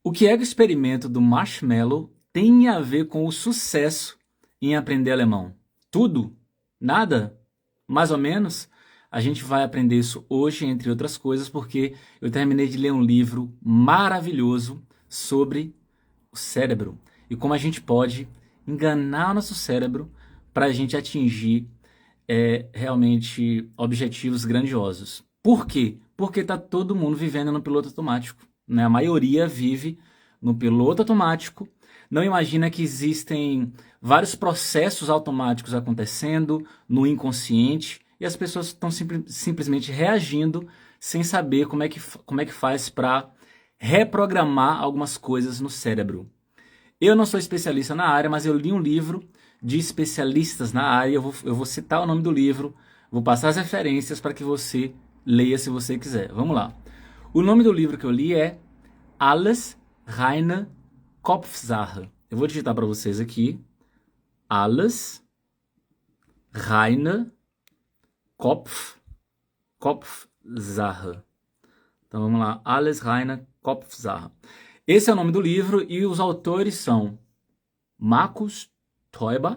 O que é que o experimento do marshmallow tem a ver com o sucesso em aprender alemão? Tudo? Nada? Mais ou menos? A gente vai aprender isso hoje, entre outras coisas, porque eu terminei de ler um livro maravilhoso sobre o cérebro e como a gente pode enganar o nosso cérebro para a gente atingir realmente objetivos grandiosos. Por quê? Porque está todo mundo vivendo no piloto automático, né? A maioria vive no piloto automático, não imagina que existem vários processos automáticos acontecendo no inconsciente e as pessoas estão simplesmente reagindo sem saber como é que faz para reprogramar algumas coisas no cérebro. Eu não sou especialista na área, mas eu li um livro de especialistas na área. Eu vou citar o nome do livro, vou passar as referências para que você leia se você quiser. Vamos lá. O nome do livro que eu li é Alles reine Kopfsache. Eu vou digitar para vocês aqui. Alles reine Kopfsache. Então vamos lá. Alles reine Kopfsache. Esse é o nome do livro e os autores são Markus Teuber.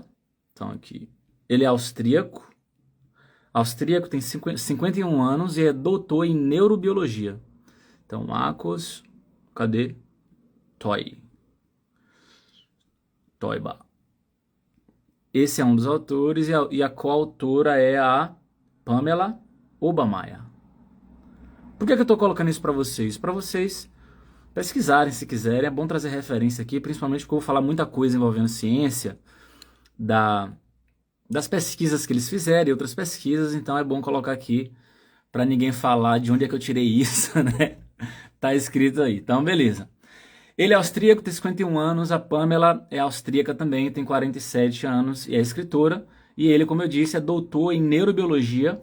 Então aqui, ele é austríaco. Austríaco, tem 51 anos e é doutor em neurobiologia. Então, Markus, cadê? Teuber. Esse é um dos autores e a coautora é a Pamela Obermeier. Por que eu estou colocando isso para vocês? Para vocês pesquisarem se quiserem. É bom trazer referência aqui, principalmente porque eu vou falar muita coisa envolvendo ciência, das pesquisas que eles fizeram e outras pesquisas, então é bom colocar aqui para ninguém falar de onde é que eu tirei isso, né? Tá escrito aí. Então, beleza. Ele é austríaco, tem 51 anos, a Pamela é austríaca também, tem 47 anos e é escritora. E ele, como eu disse, é doutor em neurobiologia,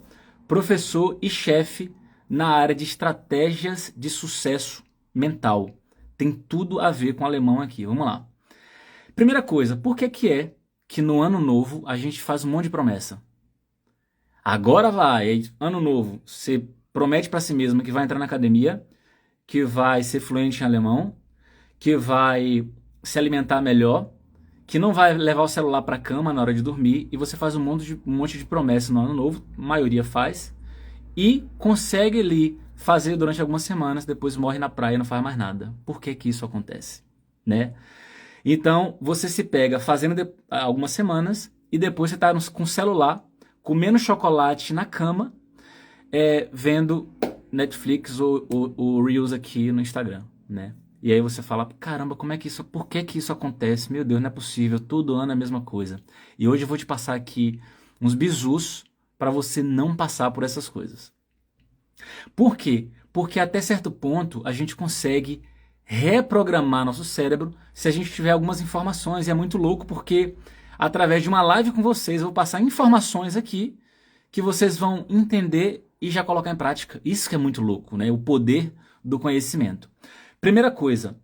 professor e chefe na área de estratégias de sucesso mental. Tem tudo a ver com alemão aqui. Vamos lá. Primeira coisa, por que é que no ano novo a gente faz um monte de promessa? Agora vai, ano novo, você promete para si mesmo que vai entrar na academia, que vai ser fluente em alemão, que vai se alimentar melhor, que não vai levar o celular para a cama na hora de dormir, e você faz um monte de promessas no ano novo, a maioria faz, e consegue ali fazer durante algumas semanas, depois morre na praia e não faz mais nada. Por que que isso acontece? Né? Então, você se pega fazendo algumas semanas e depois você está com o celular, comendo chocolate na cama, vendo Netflix ou Reels aqui no Instagram, né? E aí você fala, caramba, por que que isso acontece? Meu Deus, não é possível, todo ano é a mesma coisa. E hoje eu vou te passar aqui uns bizus para você não passar por essas coisas. Por quê? Porque até certo ponto a gente consegue reprogramar nosso cérebro se a gente tiver algumas informações. E é muito louco porque através de uma live com vocês eu vou passar informações aqui que vocês vão entender e já colocar em prática. Isso que é muito louco, né? O poder do conhecimento. Primeira coisa,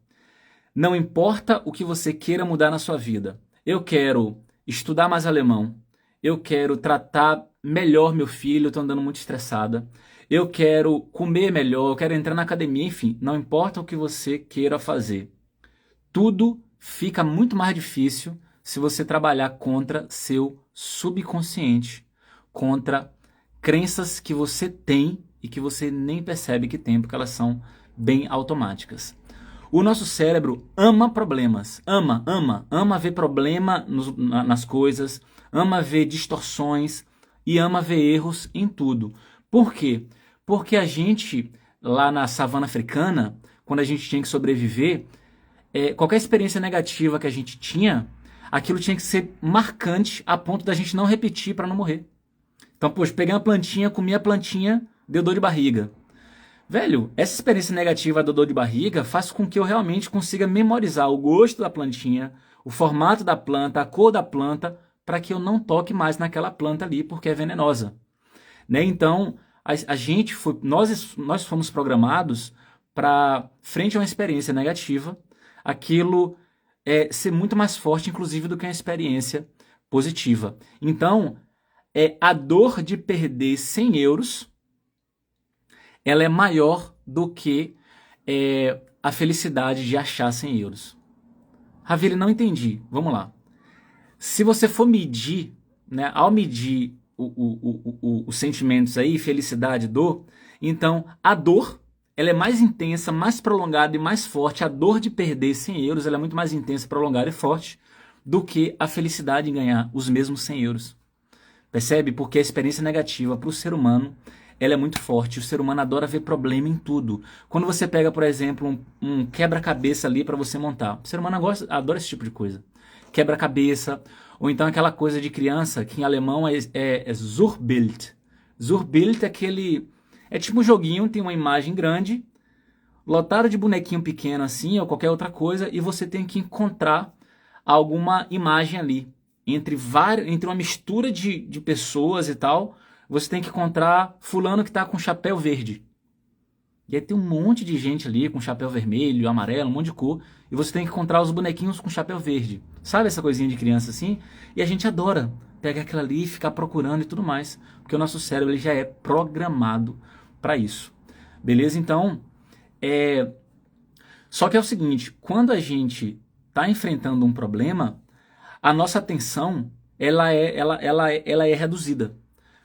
não importa o que você queira mudar na sua vida. Eu quero estudar mais alemão. Eu quero tratar melhor meu filho, estou andando muito estressada. Eu quero comer melhor, eu quero entrar na academia, enfim, não importa o que você queira fazer. Tudo fica muito mais difícil se você trabalhar contra seu subconsciente, contra crenças que você tem e que você nem percebe que tem, porque elas são bem automáticas. O nosso cérebro ama problemas, ama ver problema nas coisas, ama ver distorções e ama ver erros em tudo. Por quê? Porque a gente, lá na savana africana, quando a gente tinha que sobreviver, qualquer experiência negativa que a gente tinha, aquilo tinha que ser marcante a ponto da gente não repetir para não morrer. Então, poxa, peguei uma plantinha, comi a plantinha, deu dor de barriga. Velho, essa experiência negativa da dor de barriga faz com que eu realmente consiga memorizar o gosto da plantinha, o formato da planta, a cor da planta, para que eu não toque mais naquela planta ali, porque é venenosa. Né? Então, nós fomos programados para, frente a uma experiência negativa, aquilo ser muito mais forte, inclusive, do que uma experiência positiva. Então, a dor de perder 100 euros ela é maior do que a felicidade de achar 100 euros? Ravile, não entendi. Vamos lá. Se você for medir, né, ao medir os sentimentos aí, felicidade, dor, então a dor, ela é mais intensa, mais prolongada e mais forte. A dor de perder 100 euros, ela é muito mais intensa, prolongada e forte do que a felicidade em ganhar os mesmos 100 euros. Percebe? Porque a experiência negativa para o ser humano, ela é muito forte. O ser humano adora ver problema em tudo. Quando você pega, por exemplo, um quebra-cabeça ali para você montar, o ser humano adora esse tipo de coisa. Quebra-cabeça, ou então aquela coisa de criança, que em alemão é Zurbild. Zurbild é aquele... É tipo um joguinho, tem uma imagem grande, lotado de bonequinho pequeno assim, ou qualquer outra coisa, e você tem que encontrar alguma imagem ali. Entre uma mistura de pessoas e tal, você tem que encontrar fulano que está com chapéu verde. E aí tem um monte de gente ali com chapéu vermelho, amarelo, um monte de cor, e você tem que encontrar os bonequinhos com chapéu verde. Sabe essa coisinha de criança assim? E a gente adora pegar aquilo ali e ficar procurando e tudo mais, porque o nosso cérebro ele já é programado para isso. Beleza? Então, só que é o seguinte, quando a gente está enfrentando um problema, a nossa atenção ela é reduzida.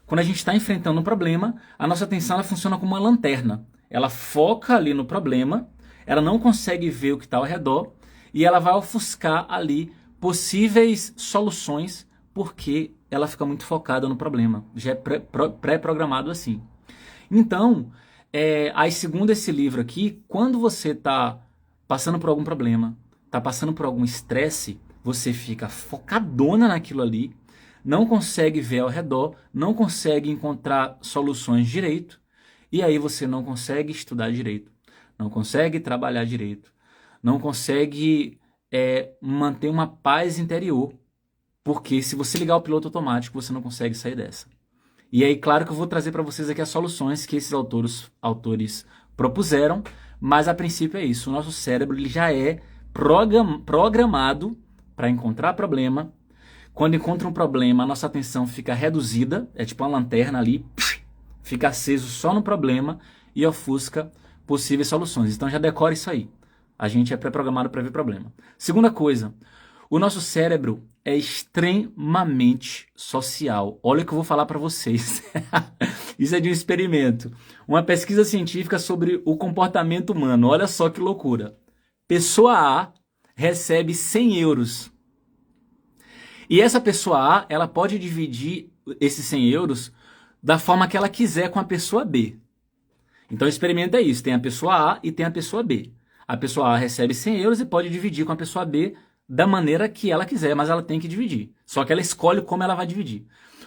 Quando a gente está enfrentando um problema, a nossa atenção ela funciona como uma lanterna. Ela foca ali no problema, ela não consegue ver o que está ao redor e ela vai ofuscar ali possíveis soluções porque ela fica muito focada no problema. Já é pré-programado assim. Então, aí segundo esse livro aqui, quando você está passando por algum problema, está passando por algum estresse, você fica focadona naquilo ali, não consegue ver ao redor, não consegue encontrar soluções direito, e aí você não consegue estudar direito, não consegue trabalhar direito, não consegue manter uma paz interior, porque se você ligar o piloto automático, você não consegue sair dessa. E aí, claro que eu vou trazer para vocês aqui as soluções que esses autores propuseram, mas a princípio é isso, o nosso cérebro ele já é programado para encontrar problema. Quando encontra um problema, a nossa atenção fica reduzida, é tipo uma lanterna ali, fica aceso só no problema e ofusca possíveis soluções. Então já decora isso aí. A gente é pré-programado para ver problema. Segunda coisa, o nosso cérebro é extremamente social. Olha o que eu vou falar para vocês. Isso é de um experimento. Uma pesquisa científica sobre o comportamento humano. Olha só que loucura. Pessoa A recebe 100 euros. E essa pessoa A, ela pode dividir esses 100 euros da forma que ela quiser com a pessoa B. Então o experimento é isso, tem a pessoa A e tem a pessoa B. A pessoa A recebe 100 euros e pode dividir com a pessoa B da maneira que ela quiser, mas ela tem que dividir. Só que ela escolhe como ela vai dividir.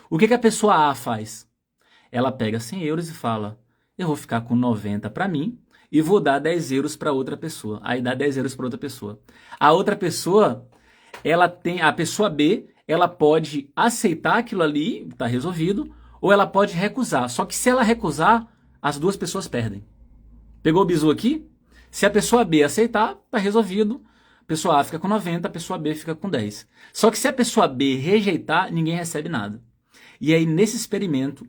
O que a pessoa A faz? Ela pega 100 euros e fala, eu vou ficar com 90 para mim e vou dar 10 euros para outra pessoa. Aí dá 10 euros para outra pessoa. A outra pessoa, a pessoa B, ela pode aceitar aquilo ali, está resolvido, ou ela pode recusar. Só que se ela recusar, as duas pessoas perdem. Pegou o bizu aqui? Se a pessoa B aceitar, está resolvido. A pessoa A fica com 90, a pessoa B fica com 10. Só que se a pessoa B rejeitar, ninguém recebe nada. E aí, nesse experimento,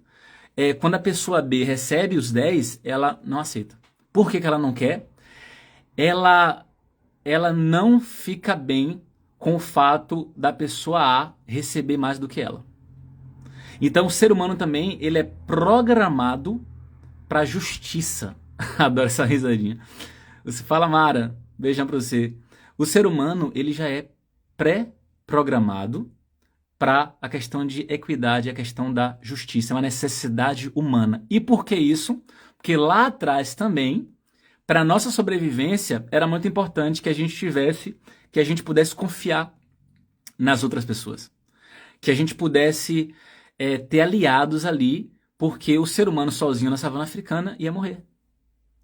quando a pessoa B recebe os 10, ela não aceita. Por que ela não quer? Ela não fica bem com o fato da pessoa A receber mais do que ela. Então o ser humano também ele é programado para justiça. Adoro essa risadinha. Você fala, Mara, beijão para você. O ser humano ele já é pré-programado para a questão de equidade, a questão da justiça, é uma necessidade humana. E por que isso? Porque lá atrás também, para a nossa sobrevivência, era muito importante que a gente pudesse confiar nas outras pessoas. Que a gente pudesse ter aliados ali, porque o ser humano sozinho na savana africana ia morrer.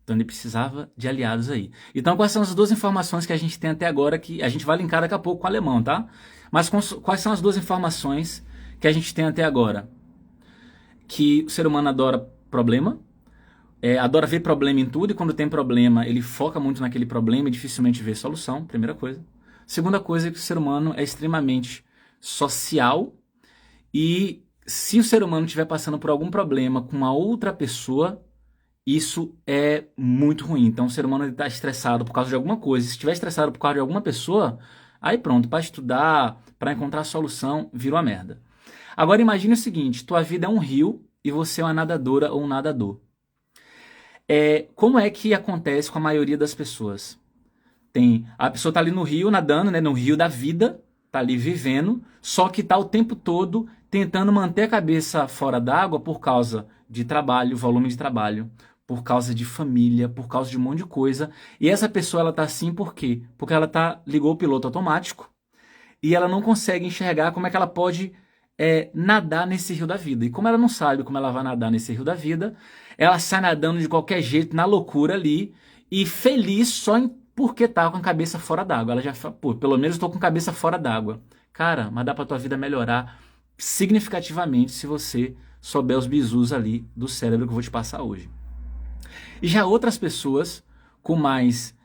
Então ele precisava de aliados aí. Então quais são as duas informações que a gente tem até agora, que a gente vai linkar daqui a pouco com o alemão, tá? Mas quais são as duas informações que a gente tem até agora? Que o ser humano adora problema, adora ver problema em tudo, e quando tem problema, ele foca muito naquele problema e dificilmente vê solução, primeira coisa. Segunda coisa é que o ser humano é extremamente social, e se o ser humano estiver passando por algum problema com uma outra pessoa, isso é muito ruim. Então, o ser humano está estressado por causa de alguma coisa. Se estiver estressado por causa de alguma pessoa, aí pronto, para estudar, para encontrar solução, vira uma merda. Agora imagine o seguinte, tua vida é um rio e você é uma nadadora ou um nadador. Como é que acontece com a maioria das pessoas? A pessoa tá ali no rio nadando, né, no rio da vida, tá ali vivendo, só que tá o tempo todo tentando manter a cabeça fora d'água por causa de trabalho, volume de trabalho, por causa de família, por causa de um monte de coisa. E essa pessoa ela tá assim por quê? Porque ela ligou o piloto automático e ela não consegue enxergar como é que ela pode nadar nesse rio da vida. E como ela não sabe como ela vai nadar nesse rio da vida, ela sai nadando de qualquer jeito, na loucura ali, e feliz porque tá com a cabeça fora d'água. Ela já fala, pô, pelo menos estou com a cabeça fora d'água. Cara, mas dá pra tua vida melhorar significativamente se você souber os bizus ali do cérebro que eu vou te passar hoje. E já outras pessoas com mais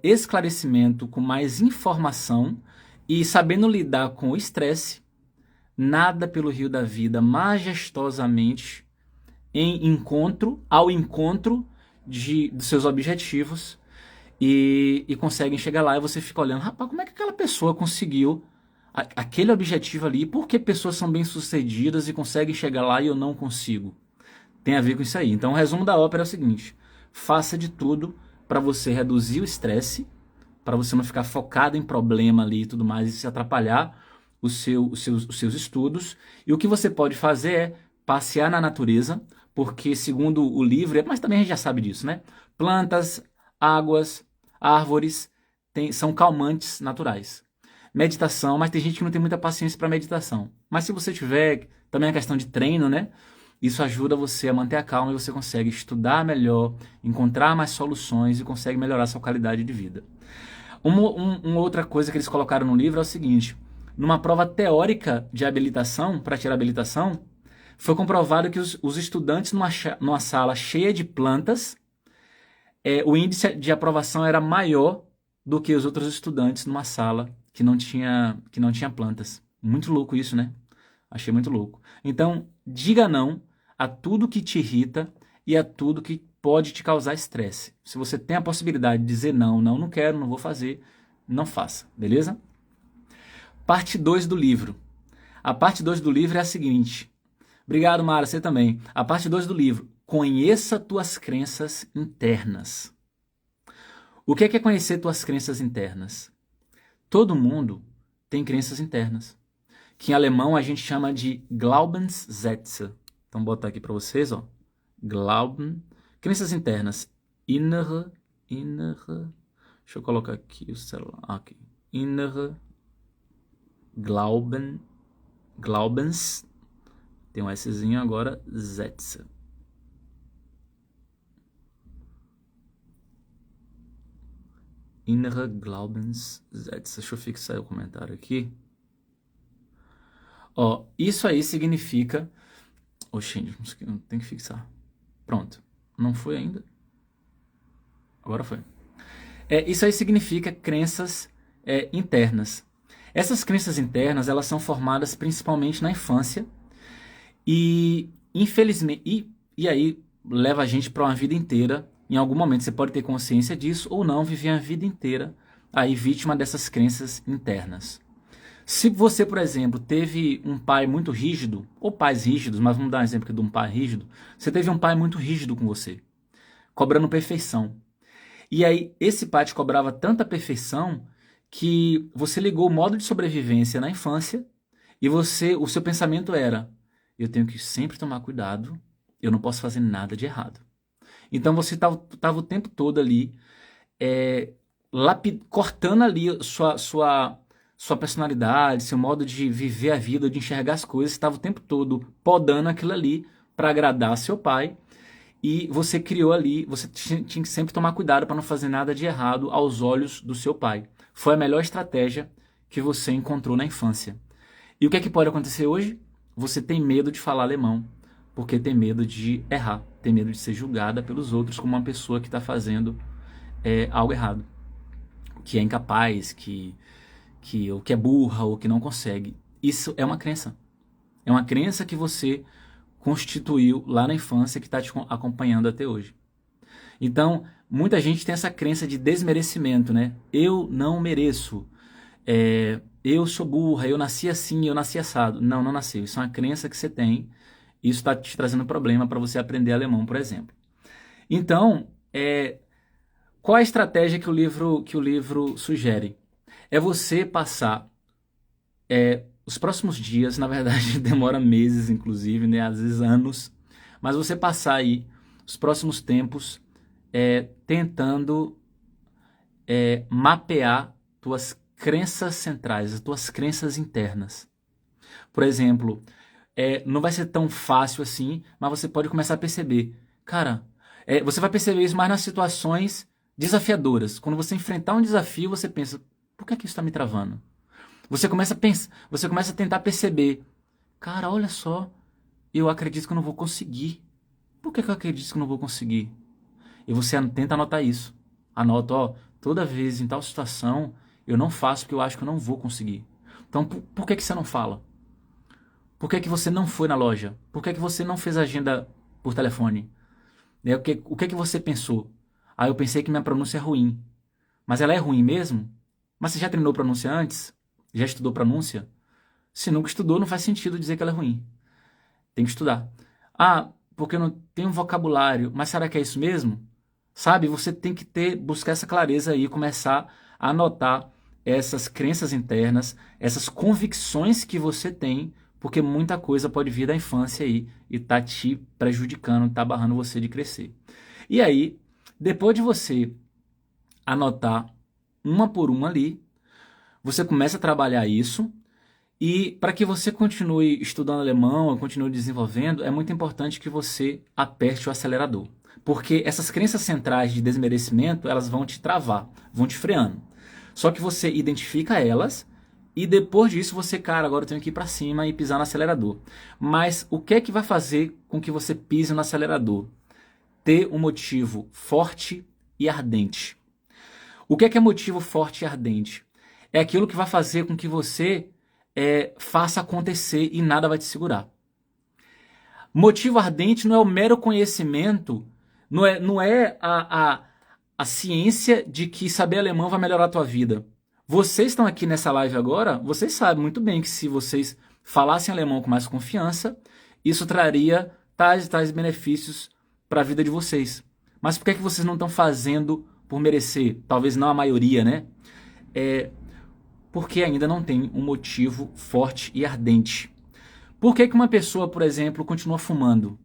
esclarecimento, com mais informação e sabendo lidar com o estresse, nada pelo rio da vida majestosamente ao encontro dos seus objetivos e conseguem chegar lá e você fica olhando, rapaz, como é que aquela pessoa conseguiu aquele objetivo ali? Por que pessoas são bem-sucedidas e conseguem chegar lá e eu não consigo? Tem a ver com isso aí. Então, o resumo da ópera é o seguinte: faça de tudo para você reduzir o estresse, para você não ficar focado em problema ali e tudo mais e se atrapalhar os seus estudos. E o que você pode fazer é passear na natureza, porque segundo o livro, mas também a gente já sabe disso, né? Plantas, águas, árvores são calmantes naturais. Meditação, mas tem gente que não tem muita paciência para meditação. Mas se você tiver, também é questão de treino, né? Isso ajuda você a manter a calma e você consegue estudar melhor, encontrar mais soluções e consegue melhorar sua qualidade de vida. Uma outra coisa que eles colocaram no livro é o seguinte: numa prova teórica de habilitação, para tirar habilitação, foi comprovado que os estudantes numa sala cheia de plantas, o índice de aprovação era maior do que os outros estudantes numa sala que não tinha plantas. Muito louco isso, né? Achei muito louco. Então, diga não a tudo que te irrita e a tudo que pode te causar estresse. Se você tem a possibilidade de dizer não, não quero, não vou fazer, não faça, beleza? Parte 2 do livro. A parte 2 do livro é a seguinte. Obrigado, Mara, você também. A parte 2 do livro. Conheça tuas crenças internas. O que é conhecer tuas crenças internas? Todo mundo tem crenças internas, que em alemão a gente chama de Glaubenssätze. Então, vou botar aqui para vocês, ó. Glauben, crenças internas. Innere. Deixa eu colocar aqui o celular. Aqui. Innere Glaubens. Tem um Szinho agora. Sätze. Innere Glaubenssätze. Deixa eu fixar o comentário aqui. Ó, isso aí significa... Oxê, tem que fixar. Pronto. Não foi ainda? Agora foi. Isso aí significa crenças internas. Essas crenças internas, elas são formadas principalmente na infância e, infelizmente, e aí leva a gente para uma vida inteira. Em algum momento você pode ter consciência disso ou não, viver a vida inteira aí vítima dessas crenças internas. Se você, por exemplo, teve um pai muito rígido, ou pais rígidos, mas vamos dar um exemplo aqui de um pai rígido, você teve um pai muito rígido com você, cobrando perfeição. E aí, esse pai te cobrava tanta perfeição que você ligou o modo de sobrevivência na infância e o seu pensamento era: eu tenho que sempre tomar cuidado, eu não posso fazer nada de errado. Então você estava o tempo todo ali, cortando ali sua personalidade, seu modo de viver a vida, de enxergar as coisas, estava o tempo todo podando aquilo ali para agradar seu pai. E você criou ali, você tinha que sempre tomar cuidado para não fazer nada de errado aos olhos do seu pai. Foi a melhor estratégia que você encontrou na infância. E o que é que pode acontecer hoje? Você tem medo de falar alemão, porque tem medo de errar, tem medo de ser julgada pelos outros como uma pessoa que está fazendo algo errado, que é incapaz, ou que é burra, ou que não consegue. Isso é uma crença. É uma crença que você constituiu lá na infância que está te acompanhando até hoje. Então, muita gente tem essa crença de desmerecimento, né? Eu não mereço. Eu sou burra, eu nasci assim, eu nasci assado. Não, não nasceu. Isso é uma crença que você tem. Isso está te trazendo problema para você aprender alemão, por exemplo. Então, qual a estratégia que o livro sugere? É você passar os próximos dias, na verdade demora meses, inclusive, né? Às vezes anos, mas você passar aí os próximos tempos tentando mapear tuas crenças centrais, as tuas crenças internas. Por exemplo, não vai ser tão fácil assim, mas você pode começar a perceber. Cara, você vai perceber isso mais nas situações desafiadoras. Quando você enfrentar um desafio, você pensa, por que é que isso está me travando? Você começa a pensar, você começa a tentar perceber. Cara, olha só, eu acredito que eu não vou conseguir. Por que eu acredito que eu não vou conseguir? E você tenta anotar isso. Anota, ó, toda vez em tal situação, eu não faço porque eu acho que eu não vou conseguir. Então, por que você não fala? Por que você não foi na loja? Por que você não fez a agenda por telefone? O que você pensou? Ah, eu pensei que minha pronúncia é ruim. Mas ela é ruim mesmo? Mas você já treinou pronúncia antes? Já estudou pronúncia? Se nunca estudou, não faz sentido dizer que ela é ruim. Tem que estudar. Ah, porque eu não tenho vocabulário. Mas será que é isso mesmo? Sabe, você tem que buscar essa clareza aí, começar a anotar essas crenças internas, essas convicções que você tem, porque muita coisa pode vir da infância aí e tá te prejudicando, tá barrando você de crescer. E aí, depois de você anotar uma por uma ali, você começa a trabalhar isso. E para que você continue estudando alemão, continue desenvolvendo, é muito importante que você aperte o acelerador. Porque essas crenças centrais de desmerecimento, elas vão te travar, vão te freando. Só que você identifica elas e depois disso você, cara, agora eu tenho que ir para cima e pisar no acelerador. Mas o que é que vai fazer com que você pise no acelerador? Ter um motivo forte e ardente. O que é motivo forte e ardente? É aquilo que vai fazer com que você faça acontecer e nada vai te segurar. Motivo ardente não é o mero conhecimento, não é a ciência de que saber alemão vai melhorar a tua vida. Vocês estão aqui nessa live agora, vocês sabem muito bem que se vocês falassem alemão com mais confiança, isso traria tais e tais benefícios para a vida de vocês. Mas por que vocês não estão fazendo por merecer? Talvez não a maioria, né? Porque ainda não tem um motivo forte e ardente. Por que uma pessoa, por exemplo, continua fumando?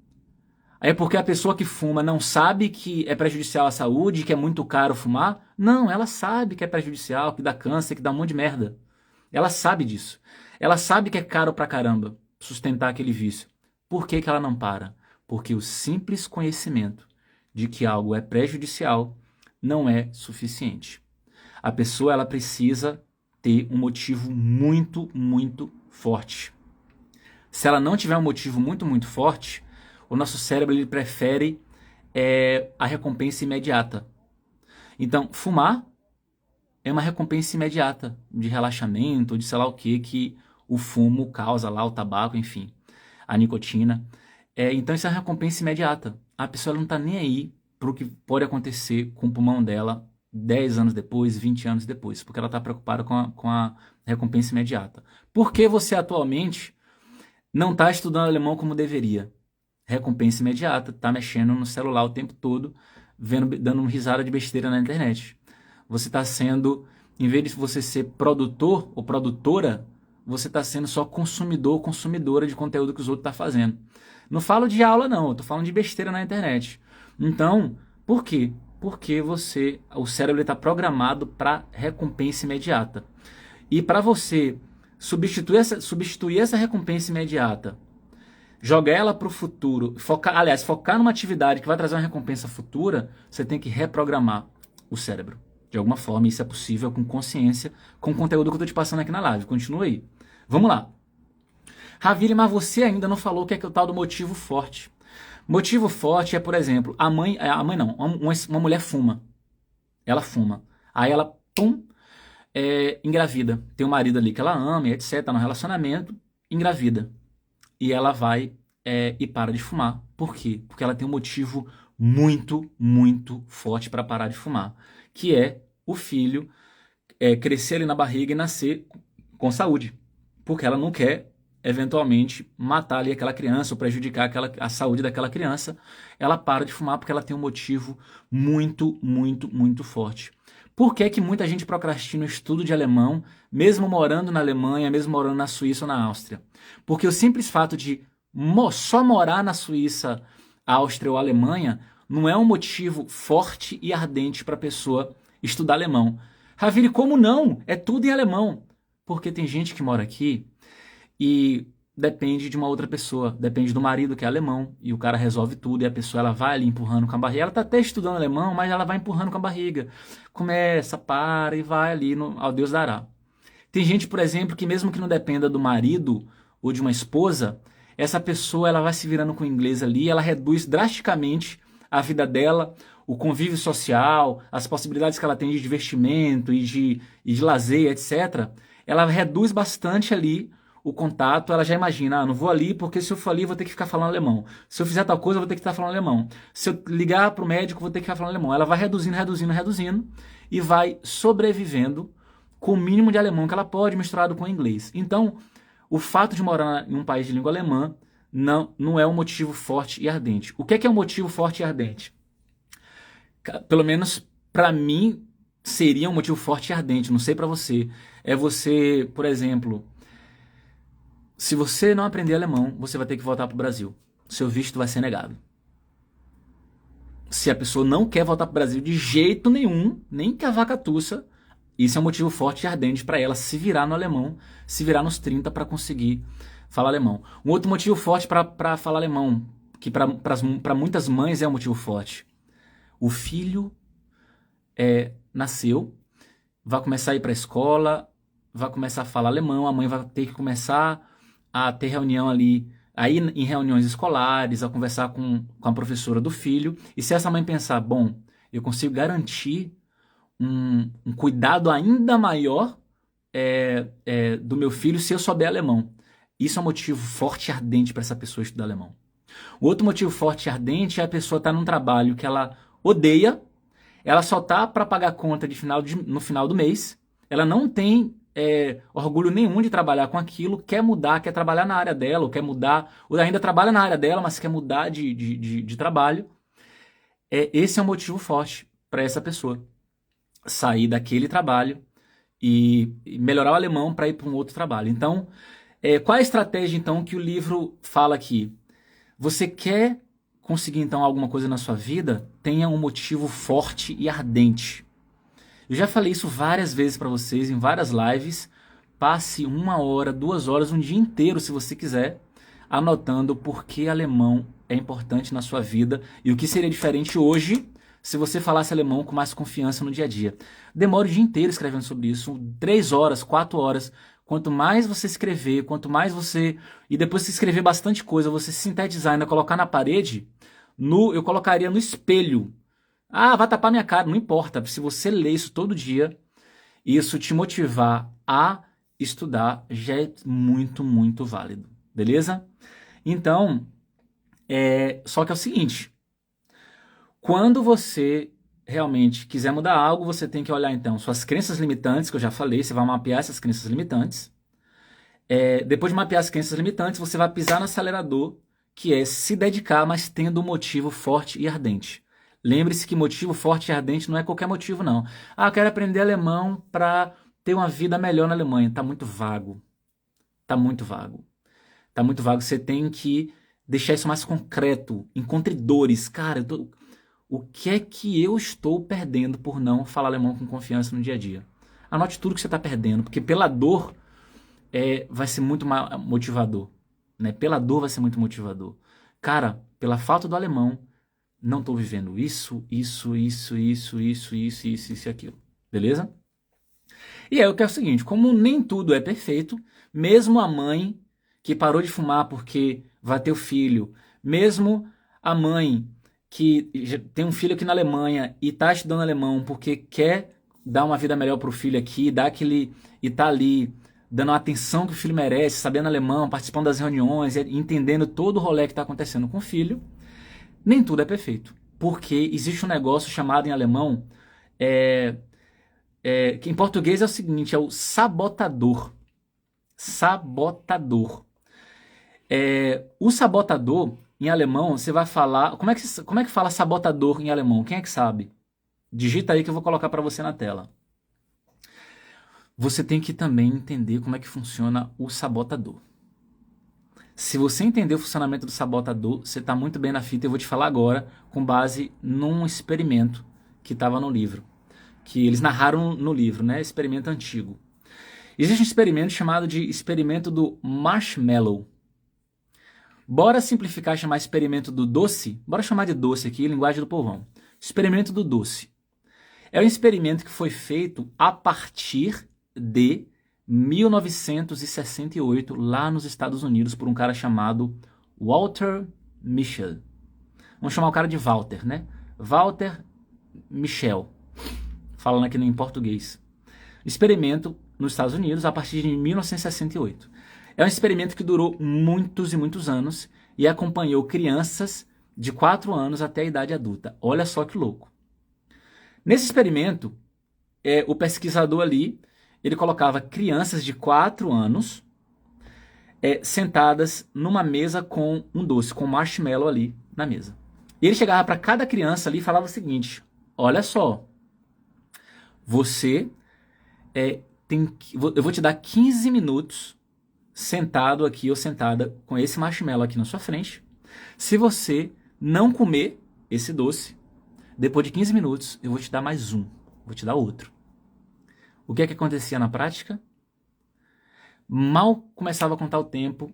É porque a pessoa que fuma não sabe que é prejudicial à saúde, que é muito caro fumar? Não, ela sabe que é prejudicial, que dá câncer, que dá um monte de merda. Ela sabe disso. Ela sabe que é caro pra caramba sustentar aquele vício. Por que ela não para? Porque o simples conhecimento de que algo é prejudicial não é suficiente. A pessoa ela precisa ter um motivo muito, muito forte. Se ela não tiver um motivo muito, muito forte, o nosso cérebro ele prefere a recompensa imediata. Então, fumar é uma recompensa imediata de relaxamento, de sei lá o que o fumo causa lá, o tabaco, enfim, a nicotina. Então, isso é uma recompensa imediata. A pessoa não está nem aí para o que pode acontecer com o pulmão dela 10 anos depois, 20 anos depois, porque ela está preocupada com a recompensa imediata. Por que você atualmente não está estudando alemão como deveria? Recompensa imediata, está mexendo no celular o tempo todo, dando uma risada de besteira na internet. Você está sendo, em vez de você ser produtor ou produtora, você está sendo só consumidor ou consumidora de conteúdo que os outros estão fazendo. Não falo de aula não, eu estou falando de besteira na internet. Então, por quê? Porque o cérebro está programado para recompensa imediata. E para você substituir essa recompensa imediata, jogar ela para o futuro, focar numa atividade que vai trazer uma recompensa futura, você tem que reprogramar o cérebro. De alguma forma, isso é possível com consciência, com o conteúdo que eu estou te passando aqui na live. Continua aí. Vamos lá. Ravile, mas você ainda não falou o que é o tal do motivo forte. Motivo forte é, por exemplo, a mãe não, uma mulher fuma. Ela fuma. Aí ela, engravida. Tem um marido ali que ela ama, etc, tá no relacionamento, engravida. E ela vai e para de fumar. Por quê? Porque ela tem um motivo muito, muito forte para parar de fumar, que é o filho crescer ali na barriga e nascer com saúde, porque ela não quer eventualmente matar ali aquela criança ou prejudicar a saúde daquela criança. Ela para de fumar porque ela tem um motivo muito, muito, muito forte. Por que que muita gente procrastina o estudo de alemão, mesmo morando na Alemanha, mesmo morando na Suíça ou na Áustria? Porque o simples fato de só morar na Suíça, Áustria ou Alemanha não é um motivo forte e ardente para a pessoa estudar alemão. Ravili, como não? É tudo em alemão. Porque tem gente que mora aqui e depende de uma outra pessoa, depende do marido que é alemão, e o cara resolve tudo, e a pessoa ela vai ali empurrando com a barriga, ela tá até estudando alemão, mas ela vai empurrando com a barriga, começa, para e vai ali ao Deus dará. Tem gente, por exemplo, que mesmo que não dependa do marido ou de uma esposa, essa pessoa ela vai se virando com o inglês ali, ela reduz drasticamente a vida dela, o convívio social, as possibilidades que ela tem de divertimento e de lazer, etc. Ela reduz bastante ali o contato, ela já imagina, não vou ali porque se eu for ali vou ter que ficar falando alemão. Se eu fizer tal coisa, eu vou ter que estar falando alemão. Se eu ligar para o médico, vou ter que ficar falando alemão. Ela vai reduzindo, reduzindo, reduzindo e vai sobrevivendo com o mínimo de alemão que ela pode, misturado com inglês. Então, o fato de morar em um país de língua alemã não é um motivo forte e ardente. O que é um motivo forte e ardente? Pelo menos para mim seria um motivo forte e ardente, não sei para você. É você, por exemplo, se você não aprender alemão, você vai ter que voltar para o Brasil. Seu visto vai ser negado. Se a pessoa não quer voltar para o Brasil de jeito nenhum, nem que a vaca tussa, isso é um motivo forte e ardente para ela se virar no alemão, se virar nos 30 para conseguir falar alemão. Um outro motivo forte para falar alemão, que para muitas mães é um motivo forte. O filho nasceu, vai começar a ir para a escola, vai começar a falar alemão, a mãe vai ter que começar a ter reunião ali, a ir em reuniões escolares, a conversar com a professora do filho. E se essa mãe pensar, bom, eu consigo garantir um cuidado ainda maior do meu filho se eu souber alemão. Isso é um motivo forte e ardente para essa pessoa estudar alemão. O outro motivo forte e ardente é a pessoa estar num trabalho que ela odeia, ela só tá para pagar conta no final do mês, ela não tem orgulho nenhum de trabalhar com aquilo, quer mudar, quer trabalhar na área dela, ou quer mudar, ou ainda trabalha na área dela, mas quer mudar de trabalho. Esse é um motivo forte para essa pessoa sair daquele trabalho e melhorar o alemão para ir para um outro trabalho. Então, qual é a estratégia então que o livro fala aqui? Você quer conseguir então alguma coisa na sua vida? Tenha um motivo forte e ardente. Eu já falei isso várias vezes para vocês em várias lives. Passe 1 hora, 2 horas, um dia inteiro, se você quiser, anotando por que alemão é importante na sua vida e o que seria diferente hoje se você falasse alemão com mais confiança no dia a dia. Demora o dia inteiro escrevendo sobre isso, 3 horas, 4 horas. Quanto mais você escrever, quanto mais você... E depois de escrever bastante coisa, você sintetizar e ainda colocar na parede, eu colocaria no espelho. Ah, vai tapar minha cara, não importa. Se você ler isso todo dia, isso te motivar a estudar, já é muito, muito válido. Beleza? Então, só que é o seguinte... Quando você realmente quiser mudar algo, você tem que olhar então suas crenças limitantes, que eu já falei, você vai mapear essas crenças limitantes. Depois de mapear as crenças limitantes, você vai pisar no acelerador, que é se dedicar, mas tendo um motivo forte e ardente. Lembre-se que motivo forte e ardente não é qualquer motivo, não. Ah, eu quero aprender alemão para ter uma vida melhor na Alemanha. Tá muito vago. Tá muito vago. Tá muito vago. Você tem que deixar isso mais concreto. Encontre dores. Cara, o que é que eu estou perdendo por não falar alemão com confiança no dia a dia? Anote tudo que você está perdendo, porque pela dor vai ser muito motivador. Né? Pela dor vai ser muito motivador. Cara, pela falta do alemão, não estou vivendo isso e aquilo. Beleza? E aí o que é o seguinte, como nem tudo é perfeito, mesmo a mãe que parou de fumar porque vai ter o filho, mesmo a mãe que tem um filho aqui na Alemanha e está estudando alemão porque quer dar uma vida melhor para o filho aqui, e tá ali dando a atenção que o filho merece, sabendo alemão, participando das reuniões, entendendo todo o rolê que está acontecendo com o filho, nem tudo é perfeito. porque existe um negócio chamado em alemão, é, que em português é o seguinte, é o sabotador. Sabotador. O sabotador, em alemão, você vai falar... Como é que fala sabotador em alemão? Quem é que sabe? Digita aí que eu vou colocar para você na tela. Você tem que também entender como é que funciona o sabotador. Se você entender o funcionamento do sabotador, você está muito bem na fita. Eu vou te falar agora com base num experimento que estava no livro. Que eles narraram no livro, né? Experimento antigo. Existe um experimento chamado de experimento do marshmallow. Bora simplificar e chamar experimento do doce? Bora chamar de doce aqui, linguagem do povão. Experimento do doce. É um experimento que foi feito a partir de 1968, lá nos Estados Unidos, por um cara chamado Walter Mischel. Vamos chamar o cara de Walter, né? Walter Mischel, falando aqui em português. Experimento nos Estados Unidos a partir de 1968. É um experimento que durou muitos e muitos anos e acompanhou crianças de 4 anos até a idade adulta. Olha só que louco. Nesse experimento, o pesquisador ali, ele colocava crianças de 4 anos sentadas numa mesa com um doce, com marshmallow ali na mesa. E ele chegava para cada criança ali e falava o seguinte: olha só, você eu vou te dar 15 minutos sentado aqui ou sentada com esse marshmallow aqui na sua frente. Se você não comer esse doce, depois de 15 minutos eu vou te dar mais um, vou te dar outro. O que é que acontecia na prática? Mal começava a contar o tempo,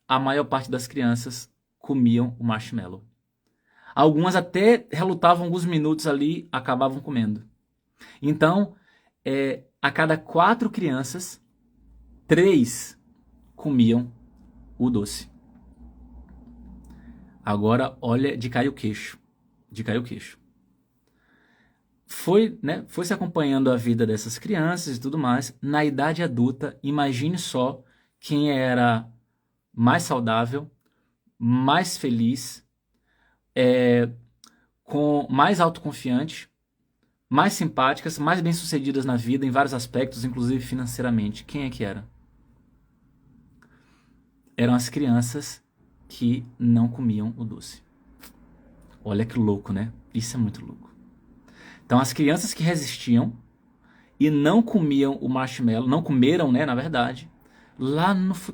a maior parte das crianças comiam o marshmallow. Algumas até relutavam alguns minutos ali, acabavam comendo. Então, a cada 4 crianças, 3 comiam o doce. Agora, olha, de cair o queixo. De cair o queixo. Foi se acompanhando a vida dessas crianças e tudo mais. Na idade adulta, imagine só quem era mais saudável, mais feliz, com mais autoconfiante, mais simpáticas, mais bem-sucedidas na vida em vários aspectos, inclusive financeiramente. Quem é que era? Eram as crianças que não comiam o doce. Olha que louco, né? Isso é muito louco. Então, as crianças que resistiam e não comiam o marshmallow, não comeram, né, na verdade,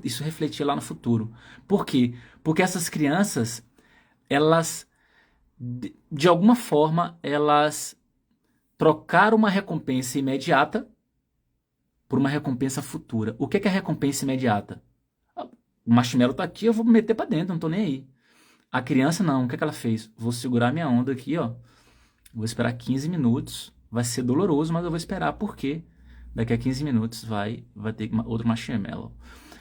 isso refletia lá no futuro. Por quê? Porque essas crianças, elas, de alguma forma, elas trocaram uma recompensa imediata por uma recompensa futura. O que é a recompensa imediata? O marshmallow tá aqui, eu vou meter pra dentro, não tô nem aí. A criança não, o que ela fez? Vou segurar minha onda aqui, ó. Vou esperar 15 minutos. Vai ser doloroso, mas eu vou esperar, porque daqui a 15 minutos vai ter outro marshmallow.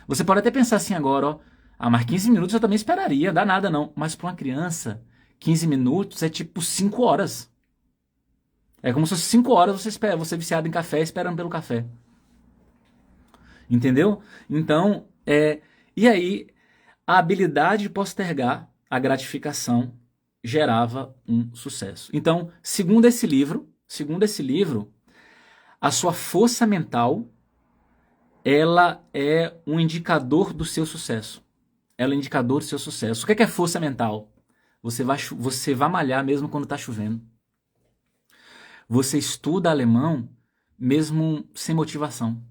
Você pode até pensar assim agora, ó. Ah, mas 15 minutos eu também esperaria, não dá nada não. Mas para uma criança, 15 minutos é tipo 5 horas. É como se fosse 5 horas você viciado em café, esperando pelo café. Entendeu? Então, e aí, a habilidade de postergar a gratificação gerava um sucesso. Então, segundo esse livro, a sua força mental, ela é um indicador do seu sucesso. Ela é um indicador do seu sucesso. O que é força mental? Você vai malhar mesmo quando está chovendo. Você estuda alemão mesmo sem motivação.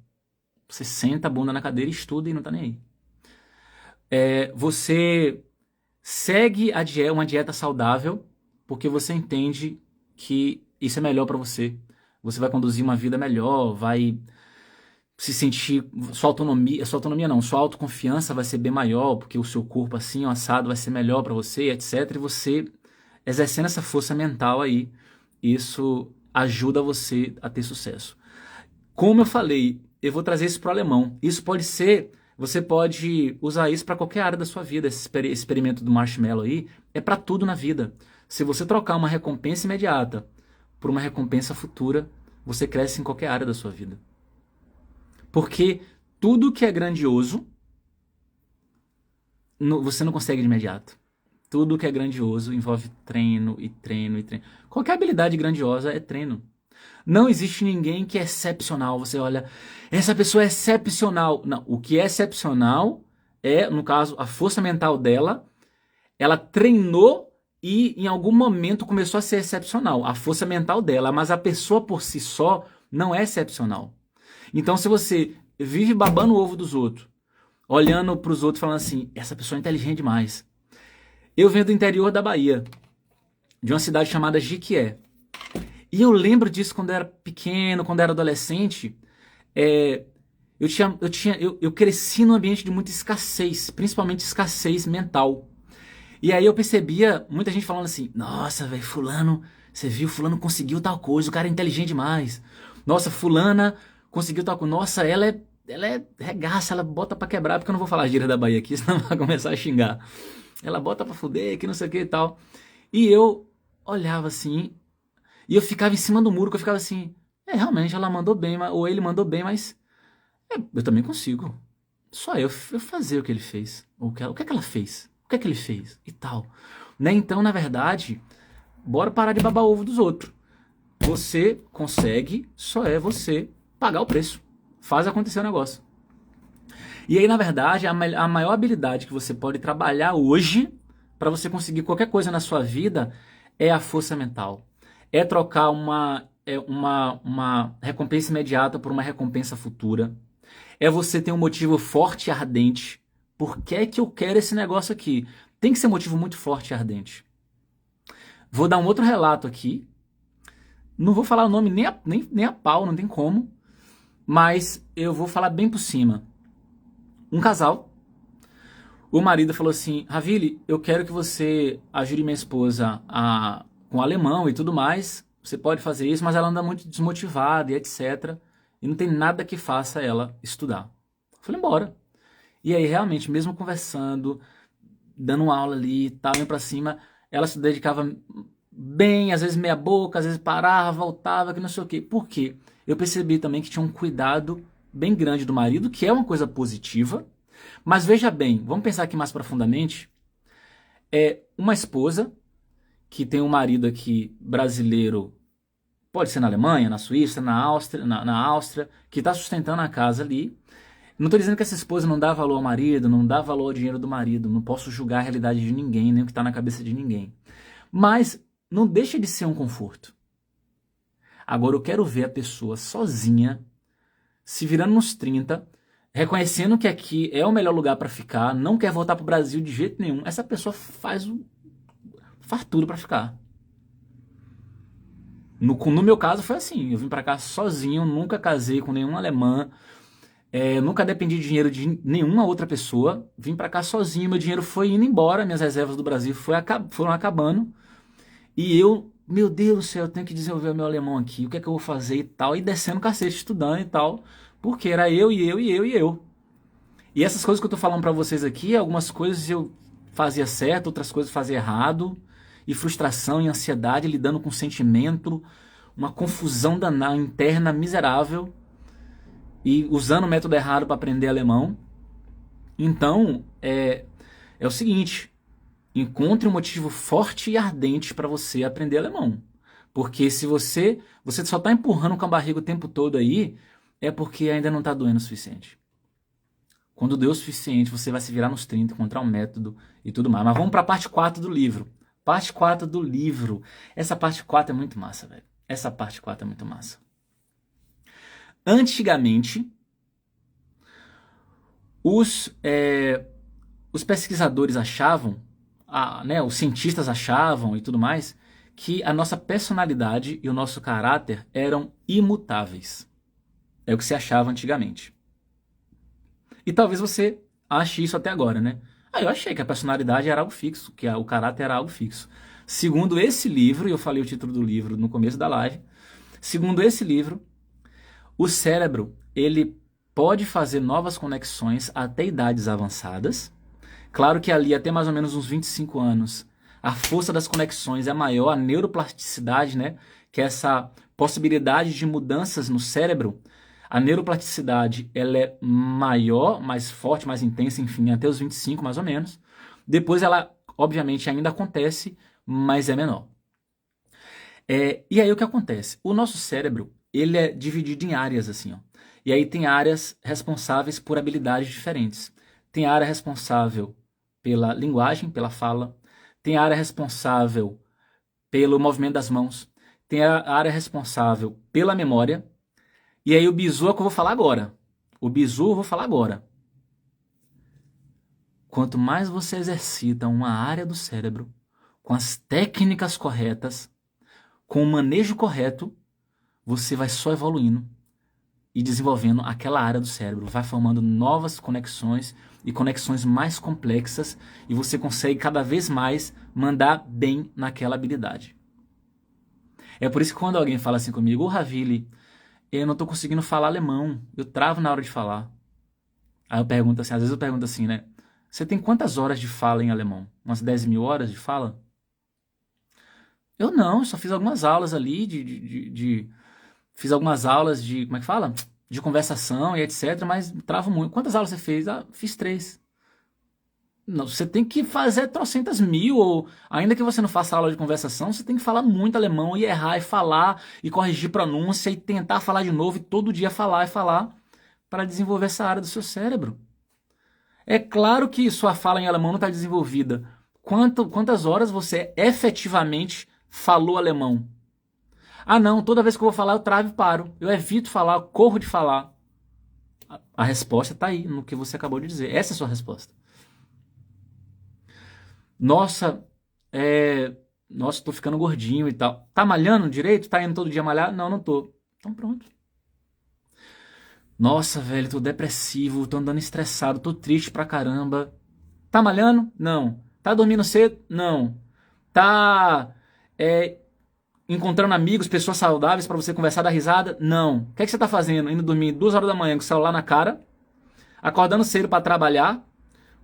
Você senta a bunda na cadeira e estuda e não está nem aí. Você segue uma dieta saudável porque você entende que isso é melhor para você. Você vai conduzir uma vida melhor, vai se sentir... Sua autoconfiança vai ser bem maior, porque o seu corpo assim, assado, vai ser melhor para você, etc. E você, exercendo essa força mental aí, isso ajuda você a ter sucesso. Como eu falei, eu vou trazer isso para o alemão. Isso pode ser... Você pode usar isso para qualquer área da sua vida. Esse experimento do marshmallow aí é para tudo na vida. Se você trocar uma recompensa imediata por uma recompensa futura, você cresce em qualquer área da sua vida. Porque tudo que é grandioso, você não consegue de imediato. Tudo que é grandioso envolve treino e treino e treino. Qualquer habilidade grandiosa é treino. Não existe ninguém que é excepcional. Você olha, essa pessoa é excepcional. Não, o que é excepcional é, no caso, a força mental dela. Ela treinou e em algum momento começou a ser excepcional. A força mental dela, mas a pessoa por si só não é excepcional. Então, se você vive babando o ovo dos outros, olhando para os outros falando assim, essa pessoa é inteligente demais. Eu venho do interior da Bahia, de uma cidade chamada Jiquié. E eu lembro disso quando eu era pequeno, quando eu era adolescente. Eu cresci num ambiente de muita escassez, principalmente escassez mental. E aí eu percebia muita gente falando assim, nossa, velho, fulano, você viu, fulano conseguiu tal coisa, o cara é inteligente demais. Nossa, fulana conseguiu tal coisa. Nossa, ela é regaça, ela bota pra quebrar, porque eu não vou falar gíria da Bahia aqui, senão vai começar a xingar. Ela bota pra fuder, que não sei o que e tal. E eu olhava assim, e eu ficava em cima do muro, que eu ficava assim, realmente ela mandou bem, ou ele mandou bem, mas eu também consigo. Só eu fazer o que ele fez. O que é que ela fez? O que é que ele fez? E tal. Né? Então, na verdade, bora parar de babar ovo dos outros. Você consegue, só é você pagar o preço. Faz acontecer o negócio. E aí, na verdade, a maior habilidade que você pode trabalhar hoje para você conseguir qualquer coisa na sua vida é a força mental. É trocar uma recompensa imediata por uma recompensa futura. É você ter um motivo forte e ardente. Por que é que eu quero esse negócio aqui? Tem que ser um motivo muito forte e ardente. Vou dar um outro relato aqui. Não vou falar o nome nem a pau, não tem como. Mas eu vou falar bem por cima. Um casal. O marido falou assim, Ravili, eu quero que você ajude minha esposa com alemão e tudo mais. Você pode fazer isso, mas ela anda muito desmotivada e etc. E não tem nada que faça ela estudar. Eu falei, embora. E aí, realmente, mesmo conversando, dando aula ali e tal, indo pra cima, ela se dedicava bem, às vezes meia boca, às vezes parava, voltava, que não sei o quê. Por quê? Eu percebi também que tinha um cuidado bem grande do marido, que é uma coisa positiva. Mas veja bem, vamos pensar aqui mais profundamente. É uma esposa que tem um marido aqui brasileiro, pode ser na Alemanha, na Suíça, na Áustria, que está sustentando a casa ali. Não estou dizendo que essa esposa não dá valor ao marido, não dá valor ao dinheiro do marido, não posso julgar a realidade de ninguém, nem o que está na cabeça de ninguém. Mas não deixa de ser um conforto. Agora eu quero ver a pessoa sozinha, se virando nos 30, reconhecendo que aqui é o melhor lugar para ficar, não quer voltar para o Brasil de jeito nenhum. Essa pessoa faz tudo para ficar. No meu caso foi assim, eu vim para cá sozinho, nunca casei com nenhuma alemã, nunca dependi de dinheiro de nenhuma outra pessoa, vim para cá sozinho, meu dinheiro foi indo embora, minhas reservas do Brasil foram acabando, e eu, meu Deus do céu, eu tenho que desenvolver o meu alemão aqui, o que é que eu vou fazer e tal, e descendo cacete, estudando e tal, porque era eu e eu e eu e eu. E essas coisas que eu tô falando para vocês aqui, algumas coisas eu fazia certo, outras coisas fazia errado, e frustração e ansiedade, lidando com sentimento, uma confusão danada, interna, miserável, e usando o método errado para aprender alemão. Então, é o seguinte, encontre um motivo forte e ardente para você aprender alemão. Porque se você só está empurrando com a barriga o tempo todo aí, é porque ainda não está doendo o suficiente. Quando doer o suficiente, você vai se virar nos 30, encontrar um método e tudo mais. Mas vamos para a parte 4 do livro. Parte 4 do livro. Essa parte 4 é muito massa, velho. Essa parte 4 é muito massa. Antigamente, os pesquisadores achavam, os cientistas achavam e tudo mais, que a nossa personalidade e o nosso caráter eram imutáveis. É o que se achava antigamente. E talvez você ache isso até agora, né? Eu achei que a personalidade era algo fixo, que o caráter era algo fixo. Segundo esse livro, e eu falei o título do livro no começo da live, segundo esse livro, o cérebro, ele pode fazer novas conexões até idades avançadas. Claro que ali, até mais ou menos uns 25 anos, a força das conexões é maior, a neuroplasticidade, né? Que é essa possibilidade de mudanças no cérebro. A neuroplasticidade, ela é maior, mais forte, mais intensa, enfim, até os 25 mais ou menos. Depois ela obviamente ainda acontece, mas é menor. E aí o que acontece? O nosso cérebro, ele é dividido em áreas assim, ó. E aí tem áreas responsáveis por habilidades diferentes. Tem a área responsável pela linguagem, pela fala. Tem a área responsável pelo movimento das mãos. Tem a área responsável pela memória. E aí o bizu é o que eu vou falar agora. O bizu eu vou falar agora. Quanto mais você exercita uma área do cérebro, com as técnicas corretas, com o manejo correto, você vai só evoluindo e desenvolvendo aquela área do cérebro, vai formando novas conexões e conexões mais complexas e você consegue cada vez mais mandar bem naquela habilidade. É por isso que quando alguém fala assim comigo, ô Ravili, eu não estou conseguindo falar alemão, eu travo na hora de falar. Aí eu pergunto assim, às vezes eu pergunto assim, né? Você tem quantas horas de fala em alemão? Umas 10.000 horas de fala? Eu não, só fiz algumas aulas ali fiz algumas aulas de, como é que fala? De conversação e etc, mas travo muito. Quantas aulas você fez? Ah, fiz 3. Não, você tem que fazer trocentas mil, ou ainda que você não faça aula de conversação, você tem que falar muito alemão e errar e falar e corrigir pronúncia e tentar falar de novo e todo dia falar e falar para desenvolver essa área do seu cérebro. É claro que sua fala em alemão não está desenvolvida. Quantas horas você efetivamente falou alemão? Ah, não, toda vez que eu vou falar eu travo e paro. Eu evito falar, eu corro de falar. A resposta está aí, no que você acabou de dizer. Essa é a sua resposta. Nossa, nossa, tô ficando gordinho e tal. Tá malhando direito? Tá indo todo dia malhar? Não, não tô. Então pronto. Nossa, velho, tô depressivo, tô andando estressado, tô triste pra caramba. Tá malhando? Não. Tá dormindo cedo? Não. Tá encontrando amigos, pessoas saudáveis pra você conversar, dar risada? Não. O que é que você tá fazendo? Indo dormir 2 horas da manhã com o celular na cara, acordando cedo pra trabalhar,